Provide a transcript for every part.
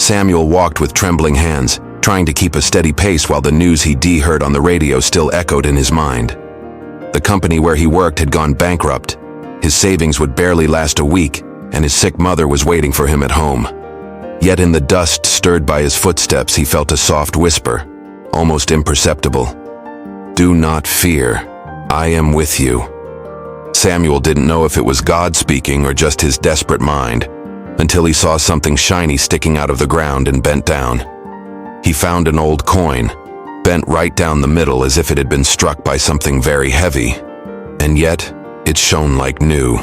Samuel walked with trembling hands, trying to keep a steady pace while the news he'd heard on the radio still echoed in his mind. The company where he worked had gone bankrupt. His savings would barely last a week, and his sick mother was waiting for him at home. Yet in the dust stirred by his footsteps, he felt a soft whisper, almost imperceptible. "Do not fear. I am with you." Samuel didn't know if it was God speaking or just his desperate mind, until he saw something shiny sticking out of the ground and bent down. He found an old coin, bent right down the middle as if it had been struck by something very heavy, and yet it shone like new.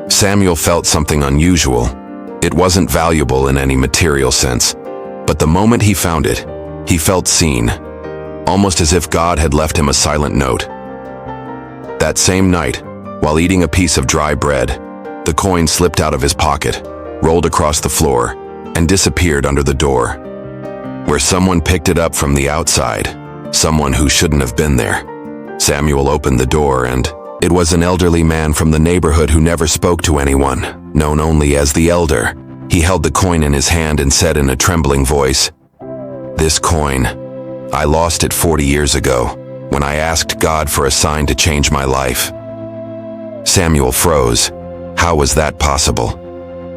Samuel felt something unusual. It wasn't valuable in any material sense, but the moment he found it, he felt seen, almost as if God had left him a silent note. That same night, while eating a piece of dry bread, the coin slipped out of his pocket, rolled across the floor, and disappeared under the door, where someone picked it up from the outside, someone who shouldn't have been there. Samuel opened the door, and it was an elderly man from the neighborhood who never spoke to anyone, known only as the Elder. He held the coin in his hand and said in a trembling voice, "This coin, I lost it 40 years ago, when I asked God for a sign to change my life." Samuel froze. How was that possible?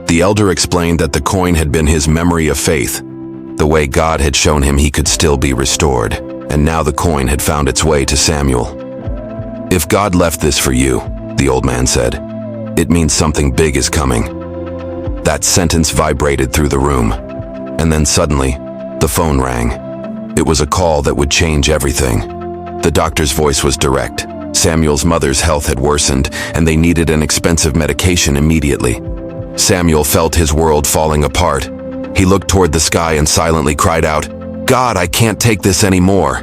The elder explained that the coin had been his memory of faith, the way God had shown him he could still be restored, and now the coin had found its way to Samuel. "If God left this for you," the old man said, "it means something big is coming." That sentence vibrated through the room, and then suddenly, the phone rang. It was a call that would change everything. The doctor's voice was direct. Samuel's mother's health had worsened, and they needed an expensive medication immediately. Samuel felt his world falling apart. He looked toward the sky and silently cried out, "God, I can't take this anymore."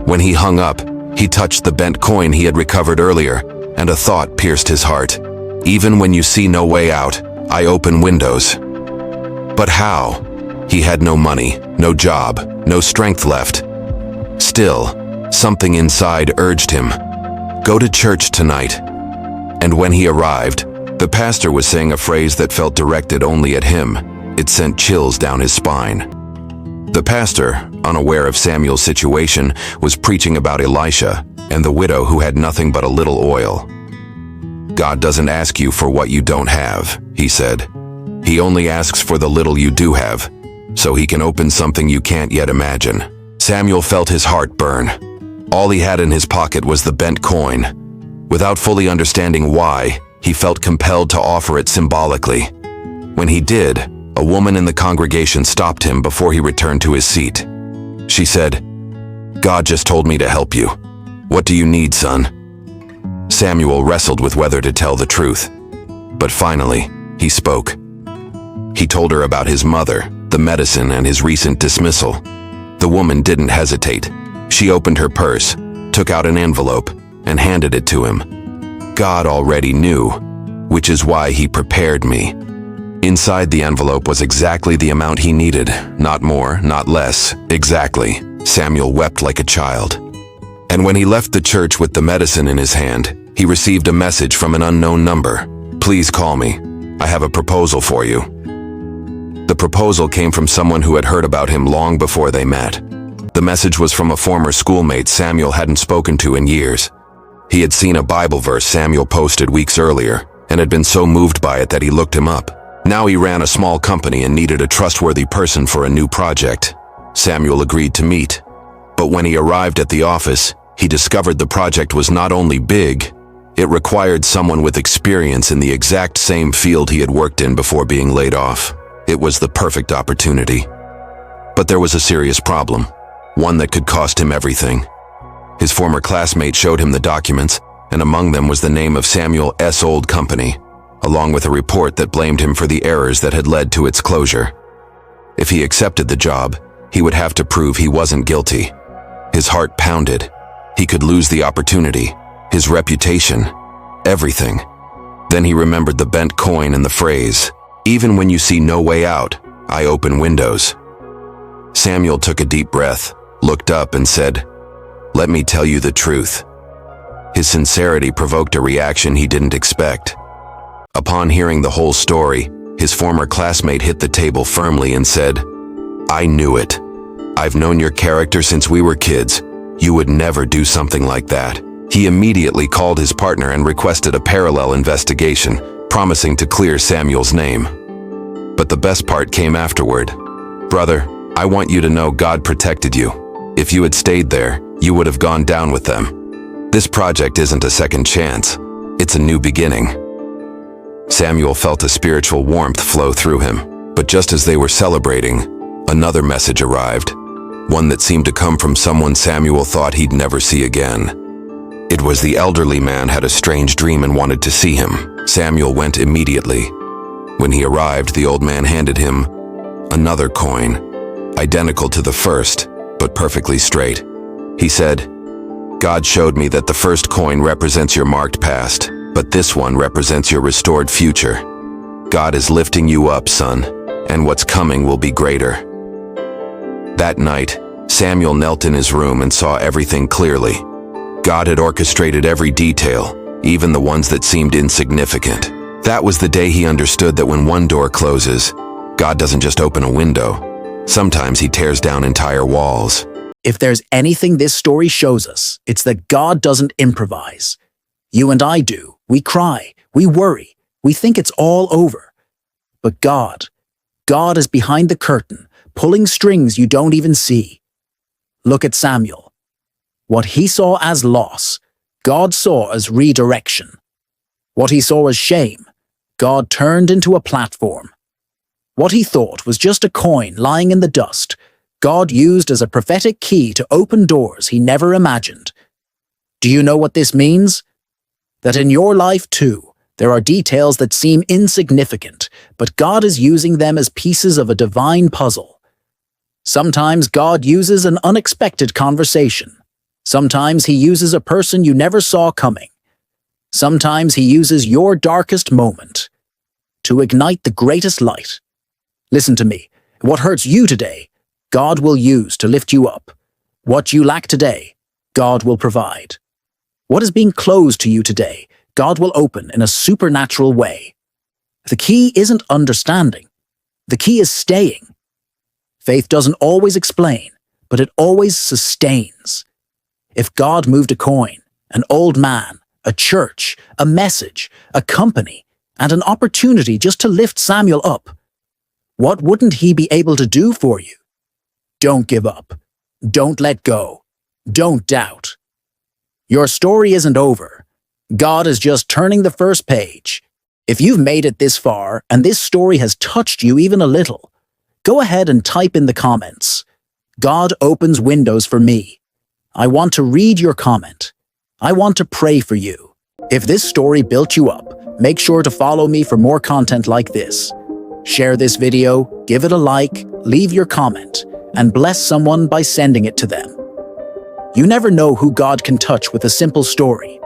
When he hung up, he touched the bent coin he had recovered earlier, and a thought pierced his heart. "Even when you see no way out, I open windows." But how? He had no money, no job, no strength left. Still, something inside urged him, "Go to church tonight." And when he arrived, the pastor was saying a phrase that felt directed only at him. It sent chills down his spine. The pastor, unaware of Samuel's situation, was preaching about Elisha and the widow who had nothing but a little oil. "God doesn't ask you for what you don't have," he said. "He only asks for the little you do have, so he can open something you can't yet imagine." Samuel felt his heart burn. All he had in his pocket was the bent coin. Without fully understanding why, he felt compelled to offer it symbolically. When he did, a woman in the congregation stopped him before he returned to his seat. She said, "God just told me to help you. What do you need, son?" Samuel wrestled with whether to tell the truth. But finally, he spoke. He told her about his mother, the medicine, and his recent dismissal. The woman didn't hesitate. She opened her purse, took out an envelope, and handed it to him. "God already knew, which is why he prepared me." Inside the envelope was exactly the amount he needed, not more, not less, exactly. Samuel wept like a child. And when he left the church with the medicine in his hand, he received a message from an unknown number. "Please call me. I have a proposal for you." The proposal came from someone who had heard about him long before they met. The message was from a former schoolmate Samuel hadn't spoken to in years. He had seen a Bible verse Samuel posted weeks earlier, and had been so moved by it that he looked him up. Now he ran a small company and needed a trustworthy person for a new project. Samuel agreed to meet. But when he arrived at the office, he discovered the project was not only big, it required someone with experience in the exact same field he had worked in before being laid off. It was the perfect opportunity. But there was a serious problem, one that could cost him everything. His former classmate showed him the documents, and among them was the name of Samuel's old company, along with a report that blamed him for the errors that had led to its closure. If he accepted the job, he would have to prove he wasn't guilty. His heart pounded. He could lose the opportunity, his reputation, everything. Then he remembered the bent coin and the phrase, "Even when you see no way out, I open windows." Samuel took a deep breath, looked up and said, "Let me tell you the truth." His sincerity provoked a reaction he didn't expect. Upon hearing the whole story, His former classmate hit the table firmly and said, "I knew it. I've known your character since we were kids. You would never do something like that." He immediately called his partner and requested a parallel investigation, promising to clear Samuel's name. But the best part came afterward. "Brother, I want you to know God protected you. If you had stayed there, you would have gone down with them. This project isn't a second chance. It's a new beginning." Samuel felt a spiritual warmth flow through him, but just as they were celebrating, another message arrived, one that seemed to come from someone Samuel thought he'd never see again. It was the elderly man had a strange dream and wanted to see him. Samuel went immediately. When he arrived, the old man handed him another coin, identical to the first, but perfectly straight. He said, "God showed me that the first coin represents your marked past, but this one represents your restored future. God is lifting you up, son, and what's coming will be greater." That night, Samuel knelt in his room and saw everything clearly. God had orchestrated every detail, even the ones that seemed insignificant. That was the day he understood that when one door closes, God doesn't just open a window. Sometimes he tears down entire walls. If there's anything this story shows us, it's that God doesn't improvise. You and I do. We cry, we worry, we think it's all over. But God is behind the curtain, pulling strings you don't even see. Look at Samuel. What he saw as loss, God saw as redirection. What he saw as shame, God turned into a platform. What he thought was just a coin lying in the dust, God used as a prophetic key to open doors he never imagined. Do you know what this means? That in your life too, there are details that seem insignificant, but God is using them as pieces of a divine puzzle. Sometimes God uses an unexpected conversation. Sometimes he uses a person you never saw coming. Sometimes he uses your darkest moment to ignite the greatest light. Listen to me. What hurts you today, God will use to lift you up. What you lack today, God will provide. What is being closed to you today, God will open in a supernatural way. The key isn't understanding. The key is staying. Faith doesn't always explain, but it always sustains. If God moved a coin, an old man, a church, a message, a company, and an opportunity just to lift Samuel up, what wouldn't he be able to do for you? Don't give up. Don't let go. Don't doubt. Your story isn't over. God is just turning the first page. If you've made it this far and this story has touched you even a little, go ahead and type in the comments, "God opens windows for me." I want to read your comment. I want to pray for you. If this story built you up, make sure to follow me for more content like this. Share this video, give it a like, leave your comment, and bless someone by sending it to them. You never know who God can touch with a simple story.